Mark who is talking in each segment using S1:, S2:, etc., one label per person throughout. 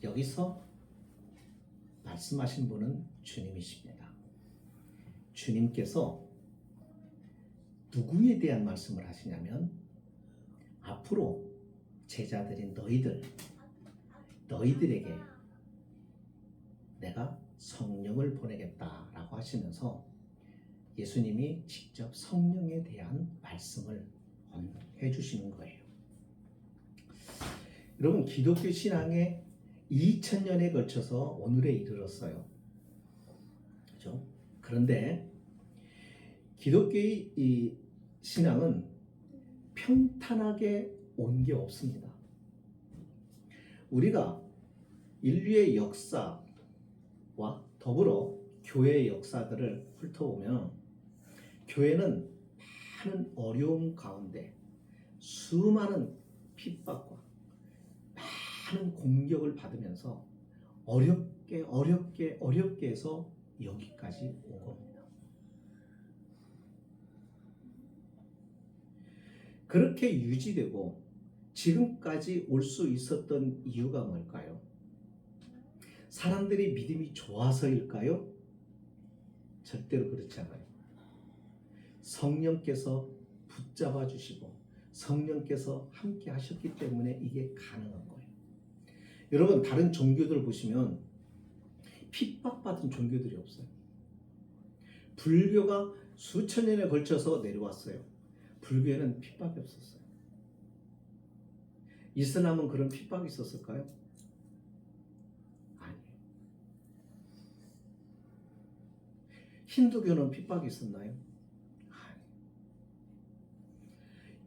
S1: 여기서 말씀하신 분은 주님이십니다. 주님께서 누구에 대한 말씀을 하시냐면 앞으로 제자들인 너희들에게 내가 성령을 보내겠다라고 하시면서 예수님이 직접 성령에 대한 말씀을 해주시는 거예요. 여러분, 기독교 신앙에 2000년에 걸쳐서 오늘에 이르렀어요. 그렇죠? 그런데 기독교의 이 신앙은 평탄하게 온 게 없습니다. 우리가 인류의 역사와 더불어 교회의 역사들을 훑어보면 교회는 많은 어려움 가운데 수많은 핍박과 많은 공격을 받으면서 어렵게 해서 여기까지 온 겁니다. 그렇게 유지되고 지금까지 올 수 있었던 이유가 뭘까요? 사람들이 믿음이 좋아서일까요? 절대로 그렇지 않아요. 성령께서 붙잡아 주시고 성령께서 함께 하셨기 때문에 이게 가능한 거예요. 여러분, 다른 종교들 보시면 핍박받은 종교들이 없어요. 불교가 수천 년에 걸쳐서 내려왔어요. 불교에는 핍박이 없었어요. 이슬람은 그런 핍박이 있었을까요? 아니에요. 힌두교는 핍박이 있었나요? 아니에요.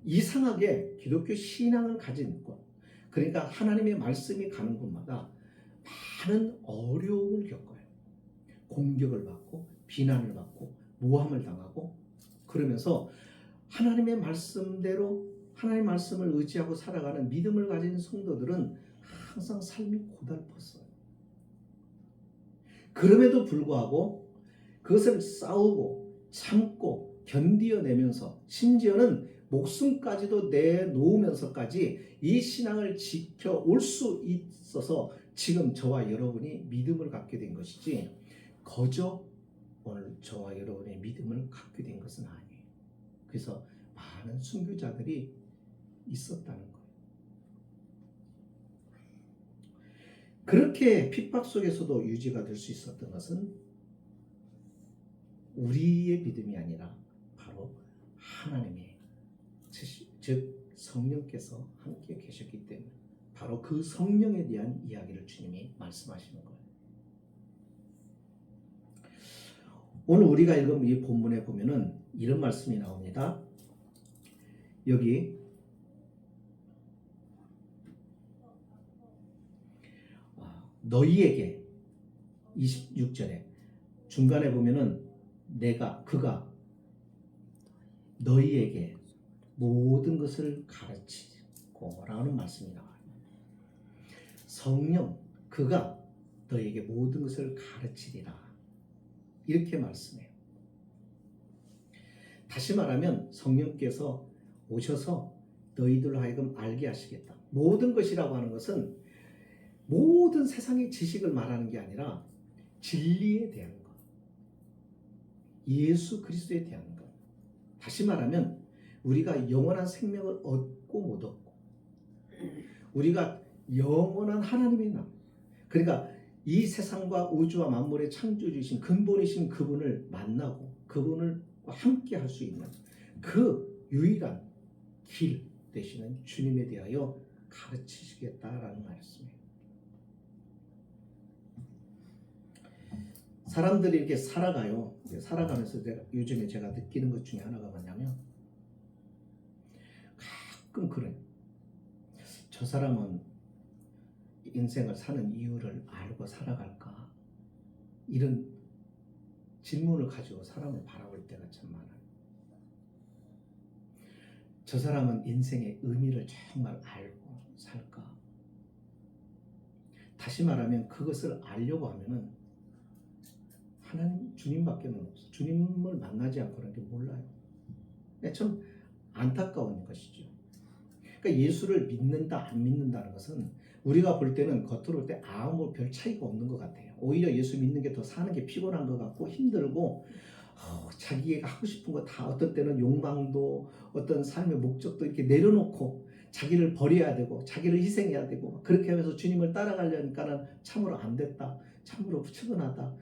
S1: 이상하게 기독교 신앙을 가진 곳, 그러니까 하나님의 말씀이 가는 곳마다 많은 어려움을 겪어요. 공격을 받고 비난을 받고 모함을 당하고, 그러면서 하나님의 말씀대로 하나님의 말씀을 의지하고 살아가는 믿음을 가진 성도들은 항상 삶이 고달팠어요. 그럼에도 불구하고 그것을 싸우고 참고 견디어내면서 심지어는 목숨까지도 내놓으면서까지 이 신앙을 지켜올 수 있어서 지금 저와 여러분이 믿음을 갖게 된 것이지, 거저 오늘 저와 여러분의 믿음을 갖게 된 것은 아니에요. 그래서 많은 순교자들이 있었다는 거예요. 그렇게 핍박 속에서도 유지가 될 수 있었던 것은 우리의 믿음이 아니라 바로 하나님의, 즉 성령께서 함께 계셨기 때문에 바로 그 성령에 대한 이야기를 주님이 말씀하시는 거예요. 오늘 우리가 읽은 이 본문에 보면은 이런 말씀이 나옵니다. 여기 너희에게 26절에 중간에 보면은 그가 너희에게 모든 것을 가르치고 라는 말씀이 나와요. 성령, 그가 너희에게 모든 것을 가르치리라, 이렇게 말씀해요. 다시 말하면 성령께서 오셔서 너희들로 하여금 알게 하시겠다. 모든 것이라고 하는 것은 모든 세상의 지식을 말하는 게 아니라 진리에 대한 것, 예수 그리스도에 대한 것. 다시 말하면 우리가 영원한 생명을 얻고 못 얻고, 우리가 영원한 하나님의 남, 그러니까 이 세상과 우주와 만물의 창조주이신 근본이신 그분을 만나고 그분을 함께 할 수 있는 그 유일한 길 되시는 주님에 대하여 가르치시겠다라는 말씀이에요. 사람들이 이렇게 살아가요. 살아가면서 요즘에 제가 느끼는 것 중에 하나가 뭐냐면, 가끔 그래요. 저 사람은 인생을 사는 이유를 알고 살아갈까? 이런 질문을 가지고 사람을 바라볼 때가 참 많아요. 저 사람은 인생의 의미를 정말 알고 살까? 다시 말하면 그것을 알려고 하면은 하나님, 주님밖에는 없어. 주님을 만나지 않고는 몰라요. 참 안타까운 것이죠. 그러니까 예수를 믿는다 안 믿는다는 것은 우리가 볼 때는 겉으로 볼 때 아무 별 차이가 없는 것 같아요. 오히려 예수 믿는 게 더 사는 게 피곤한 것 같고 힘들고 자기가 하고 싶은 거 다 어떤 때는 욕망도 어떤 삶의 목적도 이렇게 내려놓고 자기를 버려야 되고 자기를 희생해야 되고 그렇게 하면서 주님을 따라가려니까는 참으로 안 됐다. 참으로 측은하다.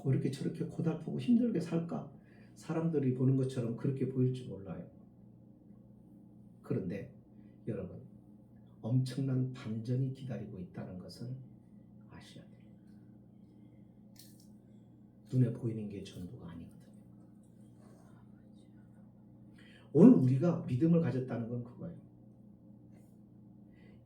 S1: 왜 이렇게 저렇게 고달프고 힘들게 살까? 사람들이 보는 것처럼 그렇게 보일지 몰라요. 그런데 여러분 엄청난 반전이 기다리고 있다는 것을 아셔야 돼요. 눈에 보이는 게 전부가 아니거든요. 오늘 우리가 믿음을 가졌다는 건 그거예요.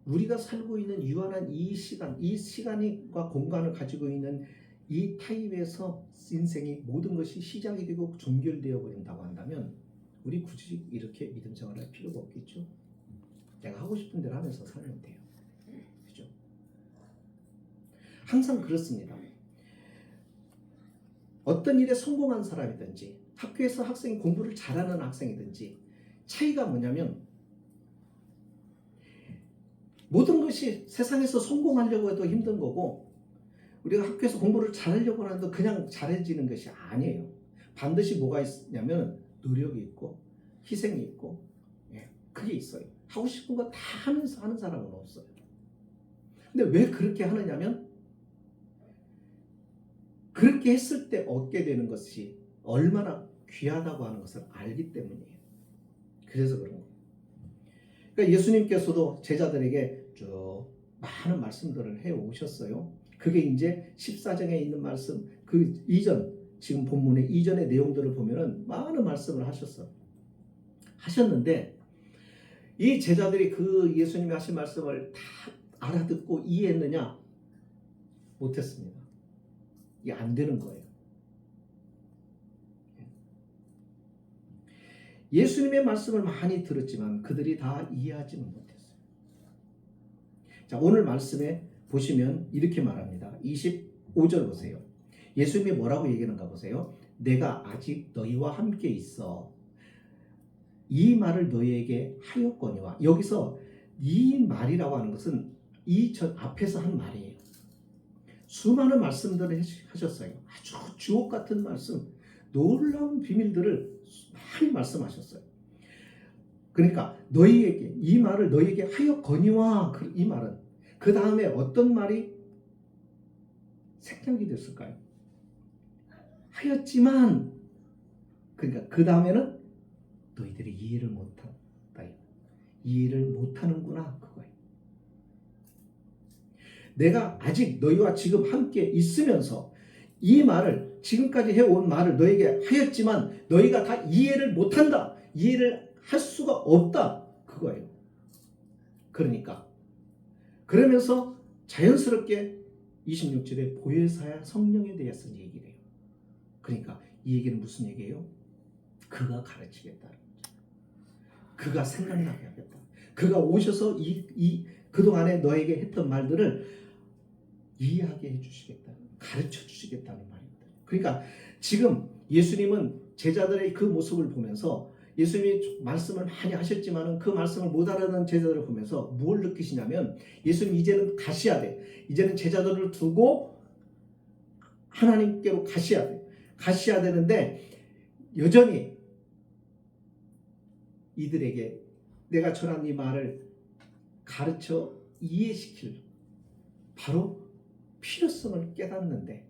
S1: 우리가 살고 있는 유한한 이 시간과 공간을 가지고 있는 이 타입에서 인생이 모든 것이 시작이 되고 종결되어 버린다고 한다면 우리 굳이 이렇게 믿음 생활을 할 필요가 없겠죠. 내가 하고 싶은 대로 하면서 살면 돼요. 그죠? 항상 그렇습니다. 어떤 일에 성공한 사람이든지 학교에서 학생이 공부를 잘하는 학생이든지 차이가 뭐냐면 모든 것이 세상에서 성공하려고 해도 힘든 거고 우리가 학교에서 공부를 잘하려고 하는데 그냥 잘해지는 것이 아니에요. 반드시 뭐가 있냐면 노력이 있고 희생이 있고 그게 있어요. 하고 싶은 거 다 하면서 하는 사람은 없어요. 근데 왜 그렇게 하느냐면 그렇게 했을 때 얻게 되는 것이 얼마나 귀하다고 하는 것을 알기 때문이에요. 그래서 그런 거예요. 그러니까 예수님께서도 제자들에게 쭉 많은 말씀들을 해 오셨어요. 그게 이제 14장에 있는 말씀, 그 이전, 지금 본문의 이전의 내용들을 보면은 많은 말씀을 하셨는데 이 제자들이 그 예수님이 하신 말씀을 다 알아듣고 이해했느냐? 못했습니다. 이게 안 되는 거예요. 예수님의 말씀을 많이 들었지만 그들이 다 이해하지는 못했어요. 자, 오늘 말씀에 보시면 이렇게 말합니다. 25절 보세요. 예수님이 뭐라고 얘기하는가 보세요. 내가 아직 너희와 함께 있어. 이 말을 너희에게 하였거니와. 여기서 이 말이라고 하는 것은 이 전 앞에서 한 말이에요. 수많은 말씀들을 하셨어요. 아주 주옥 같은 말씀, 놀라운 비밀들을 많이 말씀하셨어요. 그러니까 너희에게 이 말을 너희에게 하였거니와. 이 말은 그 다음에 어떤 말이 생략이 됐을까요? 하였지만, 그러니까 그 다음에는 너희들이 이해를 못한다. 이해를 못하는구나, 그거예요. 내가 아직 너희와 지금 함께 있으면서 이 말을, 지금까지 해온 말을 너희에게 하였지만 너희가 다 이해를 못한다. 이해를 할 수가 없다. 그거예요. 그러니까 그러면서 자연스럽게 26절에 보혜사야 성령에 대해서 얘기를 해요. 그러니까 이 얘기는 무슨 얘기예요? 그가 가르치겠다는 거죠. 그가 생각나게 하겠다. 그가 오셔서 그동안에 너에게 했던 말들을 이해하게 해주시겠다. 가르쳐 주시겠다는 말입니다. 그러니까 지금 예수님은 제자들의 그 모습을 보면서 예수님이 말씀을 많이 하셨지만 그 말씀을 못 알아듣는 제자들을 보면서 뭘 느끼시냐면 예수님 이제는 가셔야 돼. 이제는 제자들을 두고 하나님께로 가셔야 돼. 가셔야 되는데 여전히 이들에게 내가 전한 이 말을 가르쳐 이해시킬 바로 필요성을 깨닫는데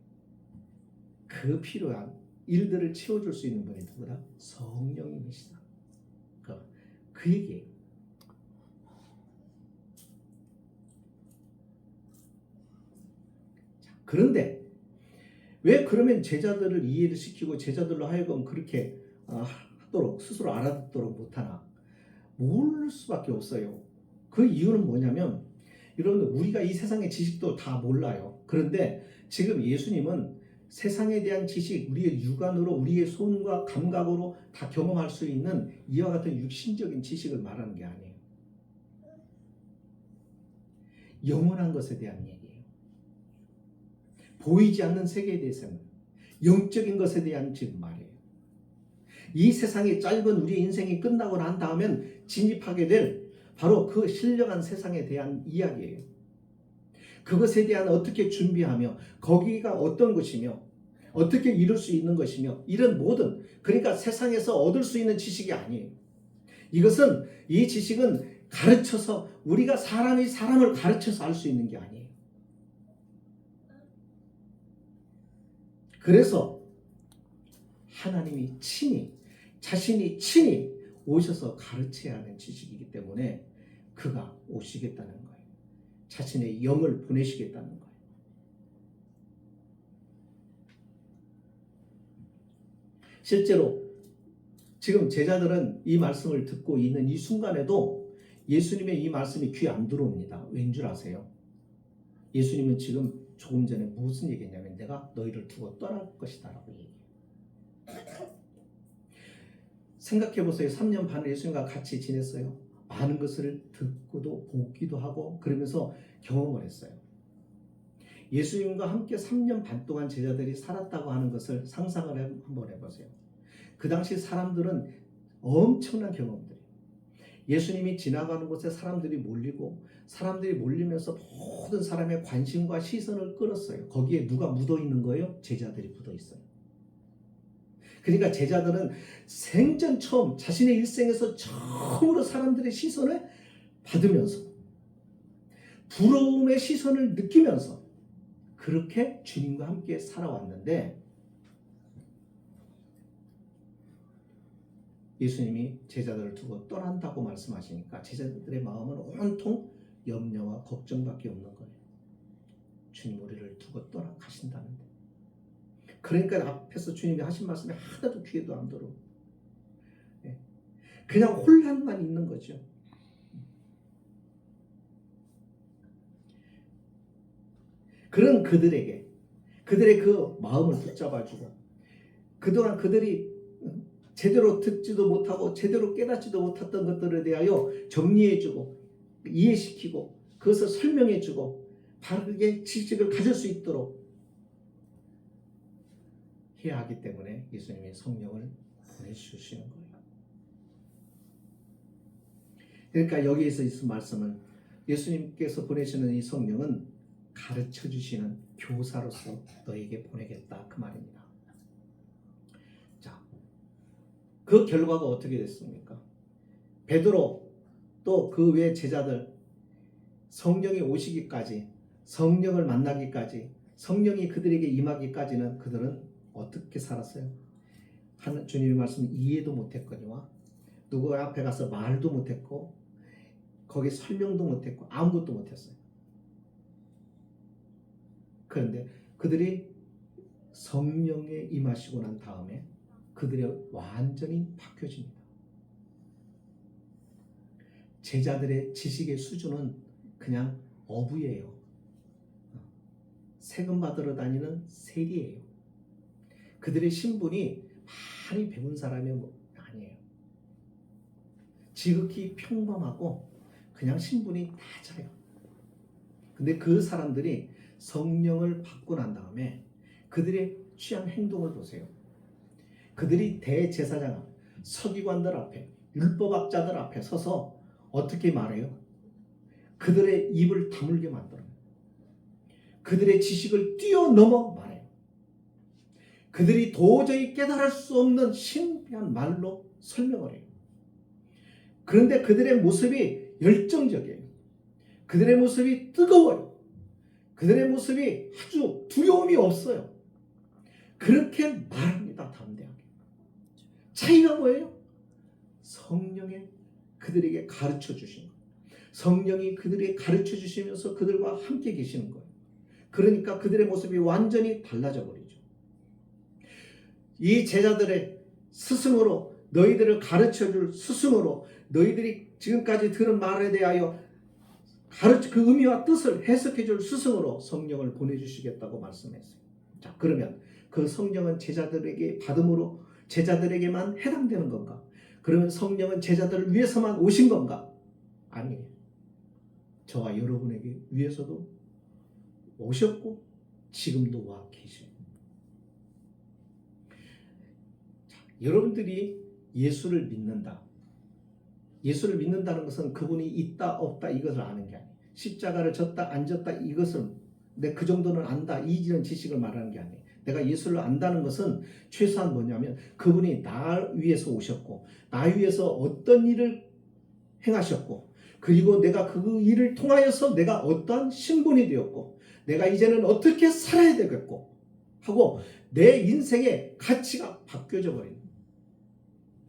S1: 그 필요한 일들을 채워줄 수 있는 분이 누구다? 성령님이시다. 그 얘기예요. 자, 그런데 왜 그러면 제자들을 이해를 시키고 제자들로 하여금 그렇게 하도록 스스로 알아듣도록 못하나? 모를 수밖에 없어요. 그 이유는 뭐냐면 여러분들 우리가 이 세상의 지식도 다 몰라요. 그런데 지금 예수님은 세상에 대한 지식, 우리의 육안으로 우리의 손과 감각으로 다 경험할 수 있는 이와 같은 육신적인 지식을 말하는 게 아니에요. 영원한 것에 대한 얘기예요. 보이지 않는 세계에 대해서는 영적인 것에 대한 지금 말이에요. 이 세상의 짧은 우리의 인생이 끝나고 난 다음엔 진입하게 될 바로 그 신령한 세상에 대한 이야기예요. 그것에 대한 어떻게 준비하며 거기가 어떤 것이며 어떻게 이룰 수 있는 것이며 이런 모든, 그러니까 세상에서 얻을 수 있는 지식이 아니에요. 이것은, 이 지식은 가르쳐서, 우리가 사람이 사람을 가르쳐서 알 수 있는 게 아니에요. 그래서 하나님이 친히, 자신이 친히 오셔서 가르쳐야 하는 지식이기 때문에 그가 오시겠다는 거예요. 자신의 영을 보내시겠다는 거예요. 실제로 지금 제자들은 이 말씀을 듣고 있는 이 순간에도 예수님의 이 말씀이 귀에 안 들어옵니다. 왠 줄 아세요? 예수님은 지금 조금 전에 무슨 얘기했냐면 내가 너희를 두고 떠날 것이다 라고 얘기해요. 생각해보세요. 3년 반 예수님과 같이 지냈어요. 많은 것을 듣고도 보기도 하고 그러면서 경험을 했어요. 예수님과 함께 3년 반 동안 제자들이 살았다고 하는 것을 상상을 한번 해보세요. 그 당시 사람들은 엄청난 경험들이에요. 예수님이 지나가는 곳에 사람들이 몰리고, 사람들이 몰리면서 모든 사람의 관심과 시선을 끌었어요. 거기에 누가 묻어 있는 거예요? 제자들이 묻어 있어요. 그러니까 제자들은 생전 처음, 자신의 일생에서 처음으로 사람들의 시선을 받으면서 부러움의 시선을 느끼면서 그렇게 주님과 함께 살아왔는데, 예수님이 제자들을 두고 떠난다고 말씀하시니까 제자들의 마음은 온통 염려와 걱정밖에 없는 거예요. 주님 우리를 두고 떠나가신다는데. 그러니까 앞에서 주님이 하신 말씀이 하나도 귀에도 안 들어. 그냥 혼란만 있는 거죠. 그런 그들에게, 그들의 그 마음을 붙잡아주고, 그동안 그들이 제대로 듣지도 못하고 제대로 깨닫지도 못했던 것들에 대하여 정리해주고 이해시키고 그것을 설명해주고 바르게 지식을 가질 수 있도록 해야 하기 때문에 예수님이 성령을 보내주시는 거예요. 그러니까 여기에서 이 말씀은 예수님께서 보내시는 이 성령은 가르쳐주시는 교사로서 너에게 보내겠다 그 말입니다. 자, 그 결과가 어떻게 됐습니까? 베드로 또 그 외 제자들, 성령이 오시기까지, 성령을 만나기까지, 성령이 그들에게 임하기까지는 그들은 어떻게 살았어요? 주님의 말씀 이해도 못했거니와 누구 앞에 가서 말도 못했고 거기 설명도 못했고 아무것도 못했어요. 그런데 그들이 성령에 임하시고 난 다음에 그들이 완전히 바뀌어집니다. 제자들의 지식의 수준은 그냥 어부예요. 세금 받으러 다니는 세리예요. 그들의 신분이 많이 배운 사람이 아니에요. 지극히 평범하고 그냥 신분이 낮아요. 근데 그 사람들이 성령을 받고 난 다음에 그들의 취한 행동을 보세요. 그들이 대제사장, 서기관들 앞에, 율법학자들 앞에 서서 어떻게 말해요? 그들의 입을 다물게 만들어요. 그들의 지식을 뛰어넘어 말해요. 그들이 도저히 깨달을 수 없는 신비한 말로 설명을 해요. 그런데 그들의 모습이 열정적이에요. 그들의 모습이 뜨거워요. 그들의 모습이 아주 두려움이 없어요. 그렇게 말합니다. 담대하게. 차이가 뭐예요? 성령의 그들에게 가르쳐 주신 거예요. 성령이 그들에게 가르쳐 주시면서 그들과 함께 계시는 거예요. 그러니까 그들의 모습이 완전히 달라져 버리죠. 이 제자들의 스승으로, 너희들을 가르쳐 줄 스승으로, 너희들이 지금까지 들은 말에 대하여 그 의미와 뜻을 해석해 줄 스승으로 성령을 보내주시겠다고 말씀했어요. 자, 그러면 그 성령은 제자들에게 받음으로 제자들에게만 해당되는 건가? 그러면 성령은 제자들을 위해서만 오신 건가? 아니에요. 저와 여러분에게 위해서도 오셨고 지금도 와 계셔요. 자, 여러분들이 예수를 믿는다. 예수를 믿는다는 것은 그분이 있다 없다 이것을 아는 게 아니에요. 십자가를 졌다 안 졌다 이것을 내 그 정도는 안다 이런 지식을 말하는 게 아니에요. 내가 예수를 안다는 것은 최소한 뭐냐면 그분이 나 위해서 오셨고 나 위해서 어떤 일을 행하셨고 그리고 내가 그 일을 통하여서 내가 어떠한 신분이 되었고 내가 이제는 어떻게 살아야 되겠고 하고 내 인생의 가치가 바뀌어져 버린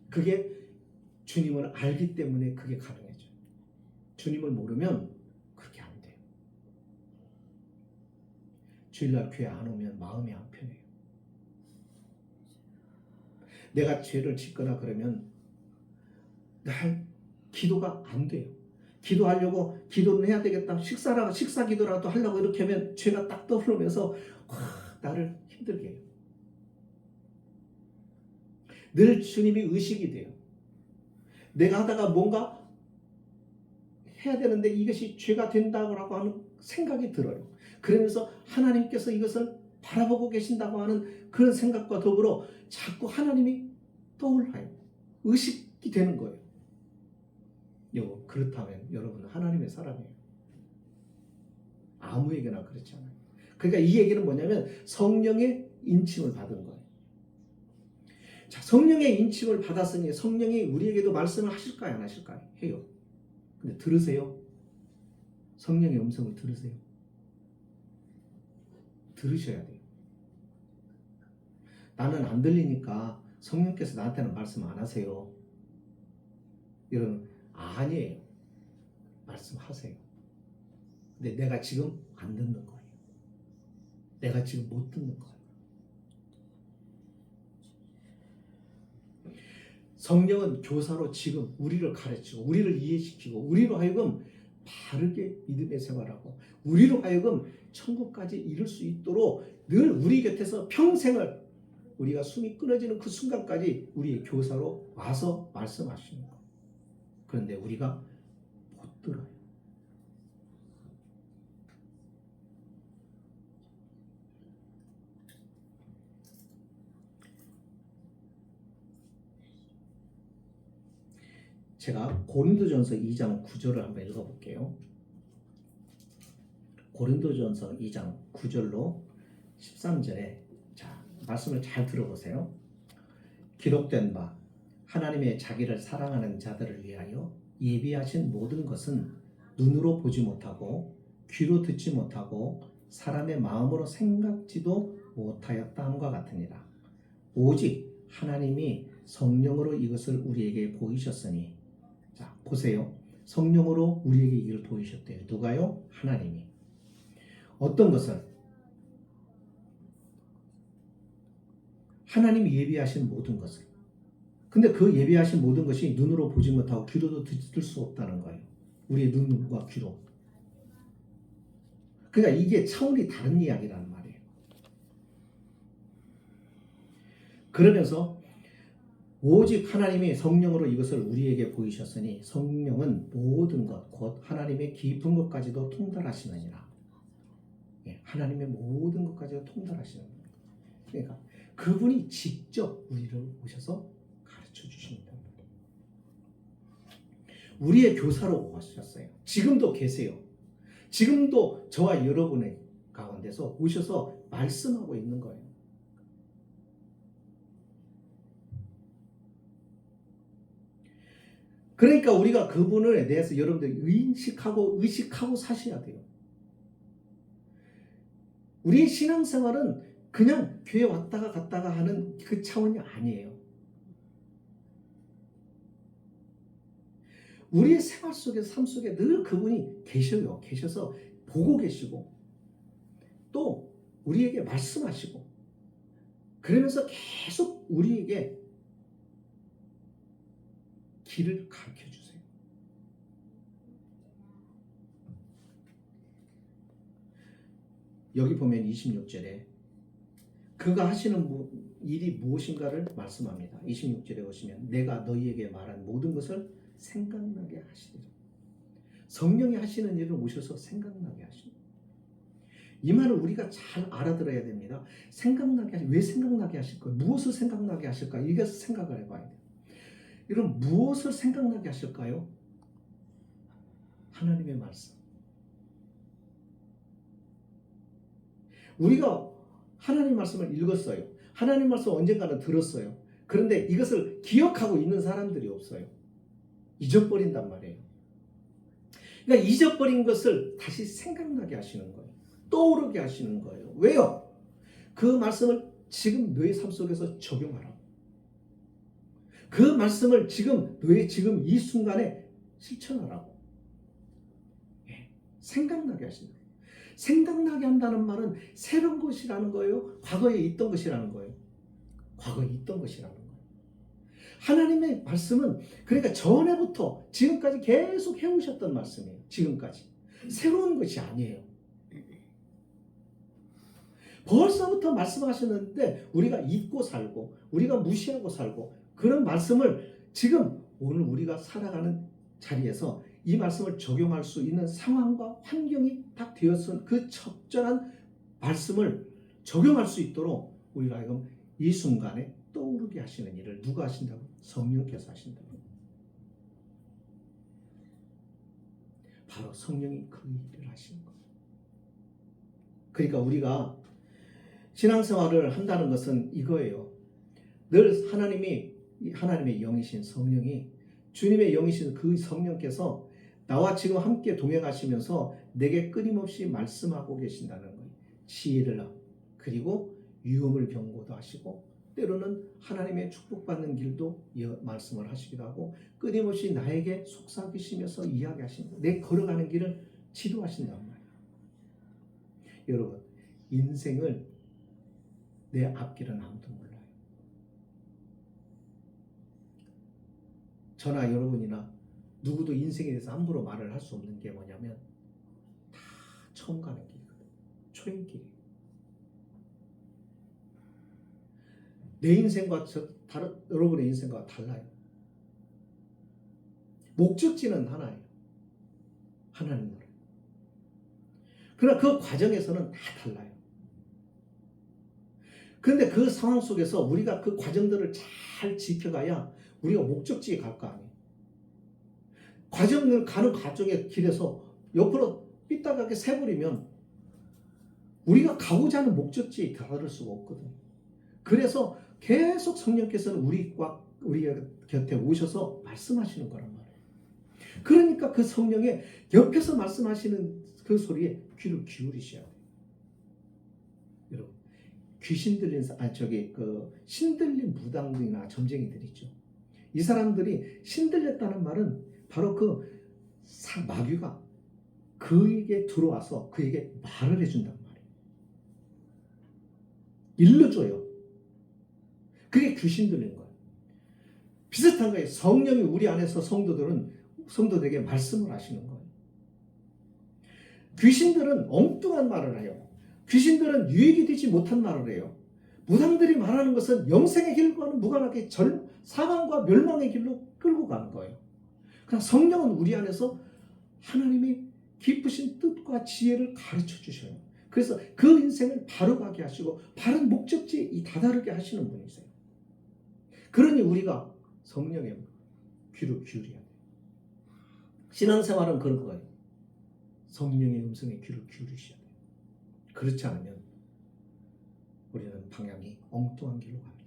S1: 그게 주님을 알기 때문에 그게 가능해져요. 주님을 모르면 그렇게 안 돼요. 주일날 교회 안 오면 마음이 안 편해요. 내가 죄를 짓거나 그러면 날 기도가 안 돼요. 기도하려고 기도는 해야 되겠다. 식사 기도라도 하려고 이렇게 하면 죄가 딱 떠오르면서 나를 힘들게 해요. 늘 주님이 의식이 돼요. 내가 하다가 뭔가 해야 되는데 이것이 죄가 된다고 하는 생각이 들어요. 그러면서 하나님께서 이것을 바라보고 계신다고 하는 그런 생각과 더불어 자꾸 하나님이 떠올라요. 의식이 되는 거예요. 그렇다면 여러분은 하나님의 사람이에요. 아무에게나 그렇지 않아요. 그러니까 이 얘기는 뭐냐면 성령의 인침을 받은 거예요. 자, 성령의 인침을 받았으니 성령이 우리에게도 말씀을 하실까요? 안 하실까요? 해요. 근데 들으세요. 성령의 음성을 들으세요. 들으셔야 돼요. 나는 안 들리니까 성령께서 나한테는 말씀 안 하세요. 여러분 아니에요. 말씀하세요. 근데 내가 지금 안 듣는 거예요. 내가 지금 못 듣는 거예요. 성령은 교사로 지금 우리를 가르치고 우리를 이해시키고 우리로 하여금 바르게 믿음의 생활하고 우리로 하여금 천국까지 이룰 수 있도록 늘 우리 곁에서 평생을 우리가 숨이 끊어지는 그 순간까지 우리의 교사로 와서 말씀하시는 거예요. 그런데 우리가 못 들어요. 제가 고린도전서 2장 9절을 한번 읽어볼게요. 고린도전서 2장 9절로 13절에 자 말씀을 잘 들어보세요. 기록된 바 하나님의 자기를 사랑하는 자들을 위하여 예비하신 모든 것은 눈으로 보지 못하고 귀로 듣지 못하고 사람의 마음으로 생각지도 못하였다 함과 같으니라. 오직 하나님이 성령으로 이것을 우리에게 보이셨으니 자 보세요. 성령으로 우리에게 이걸 보이셨대요. 누가요? 하나님이. 어떤 것을? 하나님이 예비하신 모든 것을. 근데 그 예비하신 모든 것이 눈으로 보지 못하고 귀로도 들을 수 없다는 거예요. 우리의 눈과 귀로. 그러니까 이게 차원이 다른 이야기라는 말이에요. 그러면서 오직 하나님이 성령으로 이것을 우리에게 보이셨으니 성령은 모든 것 곧 하나님의 깊은 것까지도 통달하시느니라. 하나님의 모든 것까지도 통달하시는 거예요. 그러니까 그분이 직접 우리를 오셔서 가르쳐 주십니다. 우리의 교사로 오셨어요. 지금도 계세요. 지금도 저와 여러분의 가운데서 오셔서 말씀하고 있는 거예요. 그러니까 우리가 그분에 대해서 여러분들 의식하고 사셔야 돼요. 우리의 신앙생활은 그냥 교회 왔다가 갔다가 하는 그 차원이 아니에요. 우리의 생활 속에 삶 속에 늘 그분이 계셔요. 계셔서 보고 계시고 또 우리에게 말씀하시고 그러면서 계속 우리에게 길을 가르쳐 주세요. 여기 보면 26절에 그가 하시는 일이 무엇인가를 말씀합니다. 26절에 보시면 내가 너희에게 말한 모든 것을 생각나게 하시리라. 성령이 하시는 일을 오셔서 생각나게 하시는 이 말을 우리가 잘 알아들어야 됩니다. 왜 생각나게 하실까? 무엇을 생각나게 하실까? 이것을 생각을 해봐야 돼요. 이런 무엇을 생각나게 하실까요? 하나님의 말씀. 우리가 하나님 말씀을 읽었어요. 하나님 말씀 언젠가는 들었어요. 그런데 이것을 기억하고 있는 사람들이 없어요. 잊어버린단 말이에요. 그러니까 잊어버린 것을 다시 생각나게 하시는 거예요. 떠오르게 하시는 거예요. 왜요? 그 말씀을 지금 너의 삶 속에서 적용하라고. 그 말씀을 너의 지금 이 순간에 실천하라고. 생각나게 하신다. 생각나게 한다는 말은 새로운 것이라는 거예요? 과거에 있던 것이라는 거예요? 과거에 있던 것이라는 거예요. 하나님의 말씀은 그러니까 전에부터 지금까지 계속 해오셨던 말씀이에요. 지금까지. 새로운 것이 아니에요. 벌써부터 말씀하셨는데 우리가 잊고 살고 우리가 무시하고 살고 그런 말씀을 지금 오늘 우리가 살아가는 자리에서 이 말씀을 적용할 수 있는 상황과 환경이 딱 되었은 그 적절한 말씀을 적용할 수 있도록 우리가 하여금 이 순간에 떠오르게 하시는 일을 누가 하신다고? 성령께서 하신다고. 바로 성령이 그 일을 하시는 거예요. 그러니까 우리가 신앙생활을 한다는 것은 이거예요. 늘 하나님의 영이신 성령이 주님의 영이신 그 성령께서 나와 지금 함께 동행하시면서 내게 끊임없이 말씀하고 계신다는 거예요. 지혜를 그리고 유업을 경고도 하시고 때로는 하나님의 축복받는 길도 말씀을 하시기도 하고 끊임없이 나에게 속삭이시면서 이야기하시는 내 걸어가는 길을 지도하신단 말이에요. 여러분 인생을 내 앞길은 아무도 몰라요. 저나 여러분이나 누구도 인생에 대해서 함부로 말을 할 수 없는 게 뭐냐면 다 처음 가는 길이거든. 초행길이에요. 내 인생과 여러분의 인생과 달라요. 목적지는 하나예요. 하나님 나라. 그러나 그 과정에서는 다 달라요. 그런데 그 상황 속에서 우리가 그 과정들을 잘 지켜가야 우리가 목적지에 갈 거 아니에요. 가는 과정의 길에서 옆으로 삐딱하게 새버리면 우리가 가고자 하는 목적지에 다다를 수가 없거든요. 그래서 계속 성령께서는 우리 곁에 오셔서 말씀하시는 거란 말이에요. 그러니까 그 성령의 옆에서 말씀하시는 그 소리에 귀를 기울이셔야 돼요. 여러분, 귀신 들린 신 들린 무당들이나 점쟁이들 있죠. 이 사람들이 신 들렸다는 말은 바로 그 마귀가 그에게 들어와서 그에게 말을 해준단 말이에요. 일러줘요. 그게 귀신 들린 거예요. 비슷한 거예요. 성령이 우리 안에서 성도들에게 말씀을 하시는 거예요. 귀신들은 엉뚱한 말을 해요. 귀신들은 유익이 되지 못한 말을 해요. 무당들이 말하는 것은 영생의 길과는 무관하게 사망과 멸망의 길로 끌고 가는 거예요. 그러나 성령은 우리 안에서 하나님의 깊으신 뜻과 지혜를 가르쳐 주셔요. 그래서 그 인생을 바로 가게 하시고 바른 목적지에 다다르게 하시는 분이세요. 그러니 우리가 성령의 귀를 기울여야 돼요. 신앙생활은 그런 거예요. 성령의 음성에 귀를 기울이셔야 돼요. 그렇지 않으면 우리는 방향이 엉뚱한 길로 갑니다.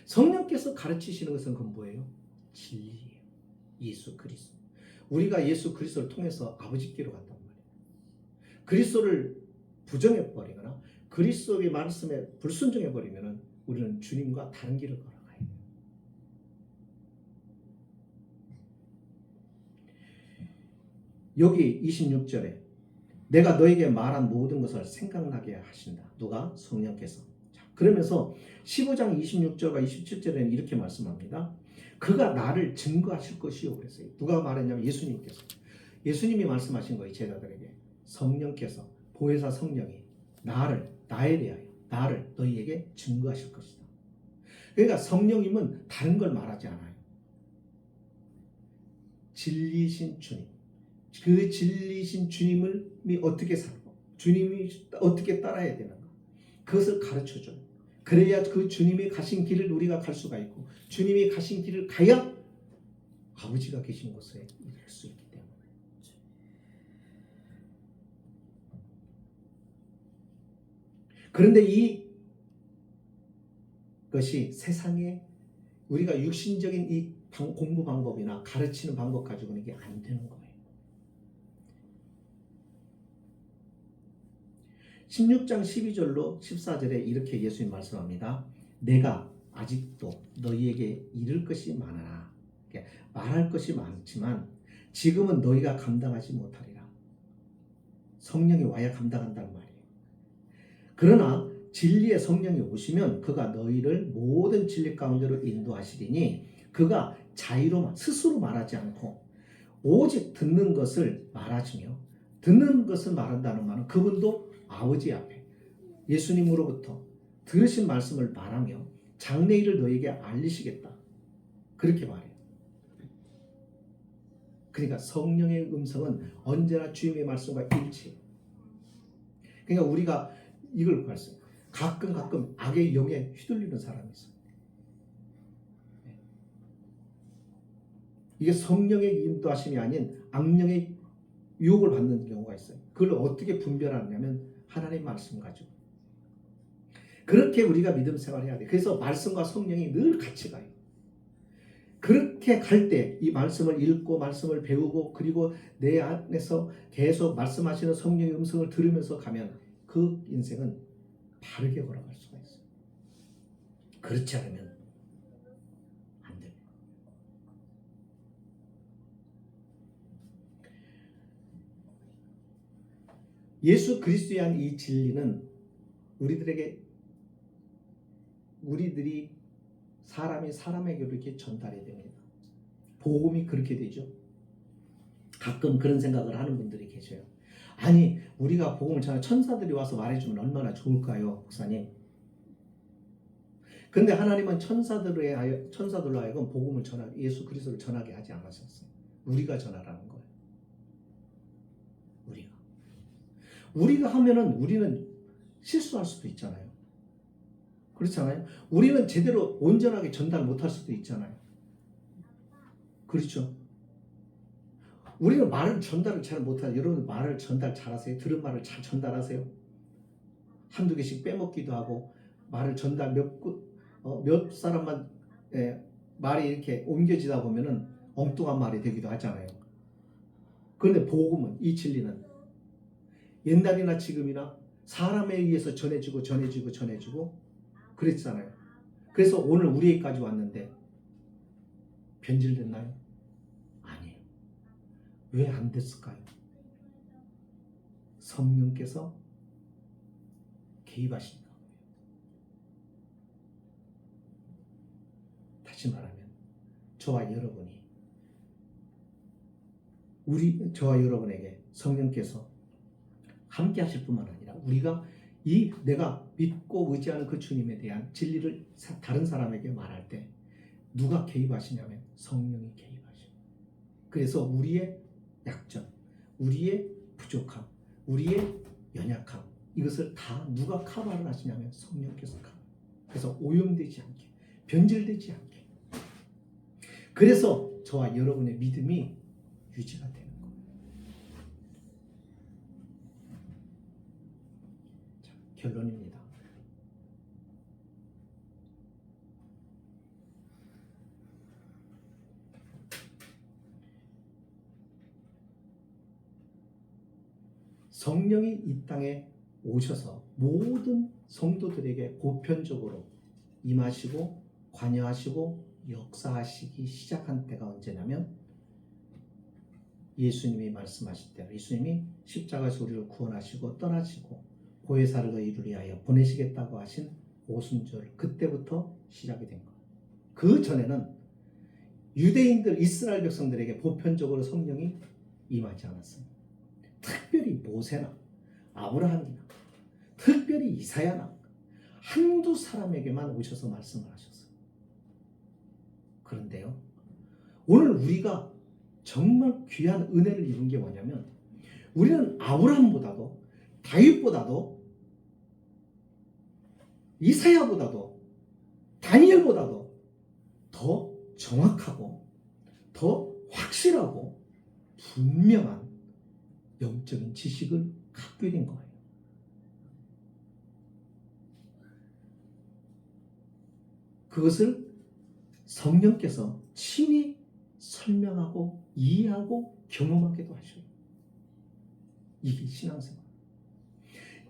S1: 성령께서 가르치시는 것은 그건 뭐예요? 진리예요. 예수 그리스도. 우리가 예수 그리스도를 통해서 아버지께로 간단 말이에요. 그리스도를 부정해버리거나 그리스도의 말씀에 불순종해버리면 우리는 주님과 다른 길을 걸어가야 돼요. 여기 26절에 내가 너에게 말한 모든 것을 생각나게 하신다. 누가? 성령께서. 자, 그러면서 15장 26절과 27절에는 이렇게 말씀합니다. 그가 나를 증거하실 것이요 그랬어요. 누가 말했냐면 예수님께서. 예수님이 말씀하신 거예요. 제자들에게. 성령께서 보혜사 성령이 나에 대하여 나를 너희에게 증거하실 것이다. 그러니까 성령님은 다른 걸 말하지 않아요. 진리신 주님. 그 진리신 주님이 어떻게 살고 주님이 어떻게 따라야 되는가 그것을 가르쳐줘요. 그래야 그 주님이 가신 길을 우리가 갈 수가 있고, 주님이 가신 길을 가야 아버지가 계신 곳에 이룰 수 있기 때문에. 그런데 이것이 세상에 우리가 육신적인 이 공부 방법이나 가르치는 방법 가지고는 이게 안 되는 거예요. 16장 12절로 14절에 이렇게 예수님 말씀합니다. 내가 아직도 너희에게 이를 것이 많으나, 말할 것이 많지만 지금은 너희가 감당하지 못하리라. 성령이 와야 감당한다는 말이에요. 그러나 진리의 성령이 오시면 그가 너희를 모든 진리 가운데로 인도하시리니 그가 자유로 스스로 말하지 않고 오직 듣는 것을 말하시며, 듣는 것을 말한다는 말은 그분도 아버지 앞에 예수님으로부터 들으신 말씀을 말하며 장래일을 너에게 알리시겠다, 그렇게 말해요. 그러니까 성령의 음성은 언제나 주님의 말씀과 일치해요. 그러니까 우리가 이걸 봤어요. 가끔 악의 영에 휘둘리는 사람이 있어요. 이게 성령의 인도하심이 아닌 악령의 유혹을 받는 경우가 있어요. 그걸 어떻게 분별하냐면 하나님 말씀 가지고. 그렇게 우리가 믿음 생활을 해야 돼요. 그래서 말씀과 성령이 늘 같이 가요. 그렇게 갈 때 이 말씀을 읽고 말씀을 배우고 그리고 내 안에서 계속 말씀하시는 성령의 음성을 들으면서 가면 그 인생은 바르게 걸어갈 수가 있어요. 그렇지 않으면 안 됩니다. 예수 그리스도에 대한 이 진리는 우리들이 사람이 사람에게 이렇게 전달이 됩니다. 복음이 그렇게 되죠. 가끔 그런 생각을 하는 분들이 계셔요. 아니, 우리가 복음을 전하 천사들이 와서 말해주면 얼마나 좋을까요, 목사님? 근데 하나님은 천사들로 하여금 복음을 예수 그리스도를 전하게 하지 않으셨어요. 우리가 전하라는 거예요. 우리가 하면은 우리는 실수할 수도 있잖아요. 그렇잖아요. 우리는 제대로 온전하게 전달 못할 수도 있잖아요. 그렇죠. 우리는 말을 전달을 잘 못하죠. 여러분 말을 전달 잘하세요? 들은 말을 잘 전달하세요? 한두 개씩 빼먹기도 하고 말을 전달 몇 사람만 말이 이렇게 옮겨지다 보면은 엉뚱한 말이 되기도 하잖아요. 그런데 복음은, 이 진리는 옛날이나 지금이나 사람에 의해서 전해지고 그랬잖아요. 그래서 오늘 우리에게까지 왔는데 변질됐나요? 아니에요. 왜 안 됐을까요? 성령께서 개입하신다. 다시 말하면 저와 여러분에게 성령께서 함께 하실 뿐만 아니라 우리가 내가 믿고 의지하는 그 주님에 대한 진리를 다른 사람에게 말할 때 누가 개입하시냐면 성령이 개입하셔요. 그래서 우리의 약점, 우리의 부족함, 우리의 연약함, 이것을 다 누가 커버를 하시냐면 성령께서 커버. 그래서 오염되지 않게, 변질되지 않게. 그래서 저와 여러분의 믿음이 유지가 되는 거예요. 자, 결론입니다. 성령이 이 땅에 오셔서 모든 성도들에게 보편적으로 임하시고 관여하시고 역사하시기 시작한 때가 언제냐면 예수님이 말씀하실 때, 예수님이 십자가에서 우리를 구원하시고 떠나시고 보혜사를 너희를 위하여 보내시겠다고 하신 오순절, 그때부터 시작이 된 거예요. 그 전에는 유대인들, 이스라엘 백성들에게 보편적으로 성령이 임하지 않았어요. 특별히 모세나 아브라함이나 특별히 이사야나 한두 사람에게만 오셔서 말씀을 하셨어요. 그런데요, 오늘 우리가 정말 귀한 은혜를 입은 게 뭐냐면 우리는 아브라함보다도 다윗보다도 이사야보다도 다니엘보다도 더 정확하고 더 확실하고 분명한 영적인 지식을 갖게 된 거예요. 그것을 성령께서 친히 설명하고 이해하고 경험하게도 하셔요. 이게 신앙생활.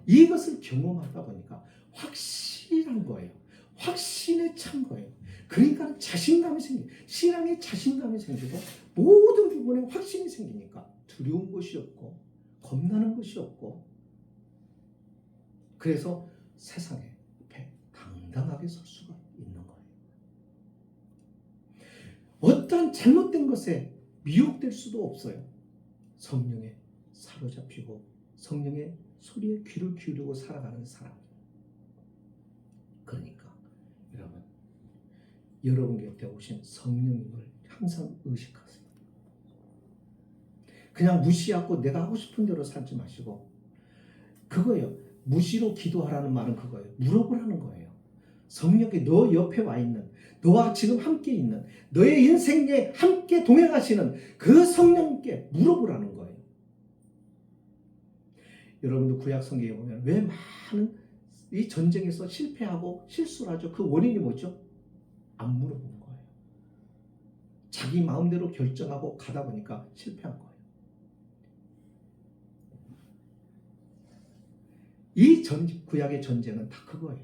S1: 이것을 경험하다 보니까 확실한 거예요. 확신에 찬 거예요. 그러니까 자신감이 생겨요. 신앙에 자신감이 생기고 모든 부분에 확신이 생기니까 두려운 것이 없고 겁나는 것이 없고, 그래서 세상에 앞에 당당하게 설 수가 있는 거예요. 어떠한 잘못된 것에 미혹될 수도 없어요. 성령에 사로잡히고 성령의 소리에 귀를 기울이고 살아가는 사람. 그러니까 여러분 곁에 오신 성령님을 항상 의식하세요. 그냥 무시하고 내가 하고 싶은 대로 살지 마시고, 그거예요. 무시로 기도하라는 말은 그거예요. 물어보라는 거예요. 성령이 너 옆에 와 있는, 너와 지금 함께 있는, 너의 인생에 함께 동행하시는 그 성령께 물어보라는 거예요. 여러분도 구약 성경에 보면 왜 많은 이 전쟁에서 실패하고 실수를 하죠? 그 원인이 뭐죠? 안 물어보는 거예요. 자기 마음대로 결정하고 가다 보니까 실패한 거예요. 이 구약의 전쟁은 다 그거예요.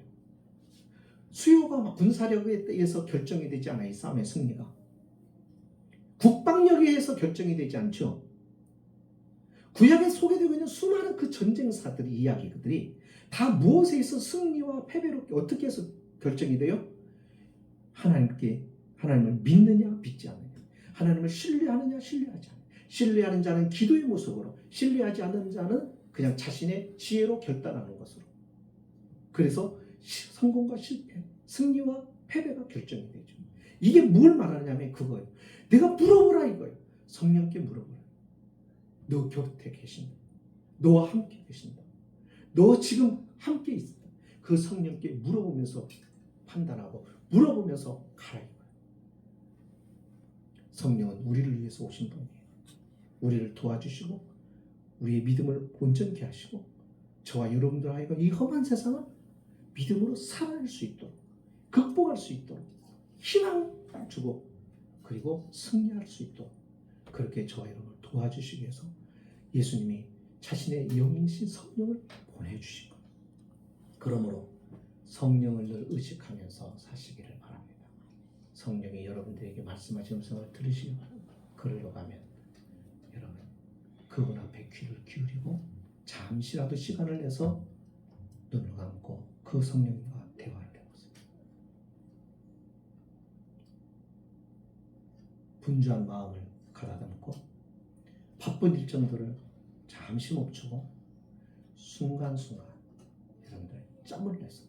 S1: 수요가 막 군사력에 의해서 결정이 되지 않아요. 이 싸움의 승리가. 국방력에 의해서 결정이 되지 않죠. 구약에 소개되고 있는 수많은 그 전쟁사들의 이야기들이 다 무엇에 의해서 승리와 패배로 어떻게 해서 결정이 돼요? 하나님을 믿느냐 믿지 않느냐, 하나님을 신뢰하느냐 신뢰하지 않느냐. 신뢰하는 자는 기도의 모습으로, 신뢰하지 않는 자는 그냥 자신의 지혜로 결단하는 것으로. 그래서 성공과 실패, 승리와 패배가 결정이 되죠. 이게 뭘 말하냐면 그거예요. 내가 물어보라 이거예요. 성령께 물어보라. 너 곁에 계신다. 너와 함께 계신다. 너 지금 함께 있다. 그 성령께 물어보면서 판단하고 물어보면서 가라 이거예요. 성령은 우리를 위해서 오신 분이에요. 우리를 도와주시고 우리의 믿음을 온전케 하시고 저와 여러분들 하여금 이 험한 세상을 믿음으로 살아낼 수 있도록, 극복할 수 있도록 희망을 주고, 그리고 승리할 수 있도록 그렇게 저와 여러분을 도와주시기 위해서 예수님이 자신의 영이신 성령을 보내주신 겁니다. 그러므로 성령을 늘 의식하면서 사시기를 바랍니다. 성령이 여러분들에게 말씀하신 음성을 들으시기 바랍니다. 그러러 가면 여러분 그분 앞에 귀를 기울이고 잠시라도 시간을 내서 눈을 감고 그 성령과 대화를 해보세요. 분주한 마음을 가다듬고 바쁜 일정들을 잠시 멈추고 순간순간 여러분들 짬을 내서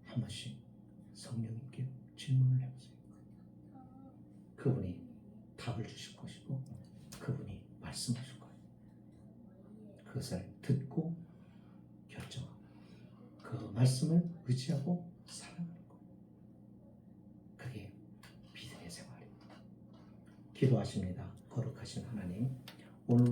S1: 한 번씩 성령님께 질문을 해보세요. 그분이 답을 주실 것이고 그분이 말씀하실 거예요. 그것을 듣고 결정하고 그 말씀을 의지하고 살아가는 거예요. 그게 믿음의 생활입니다. 기도하십니다. 거룩하신 하나님,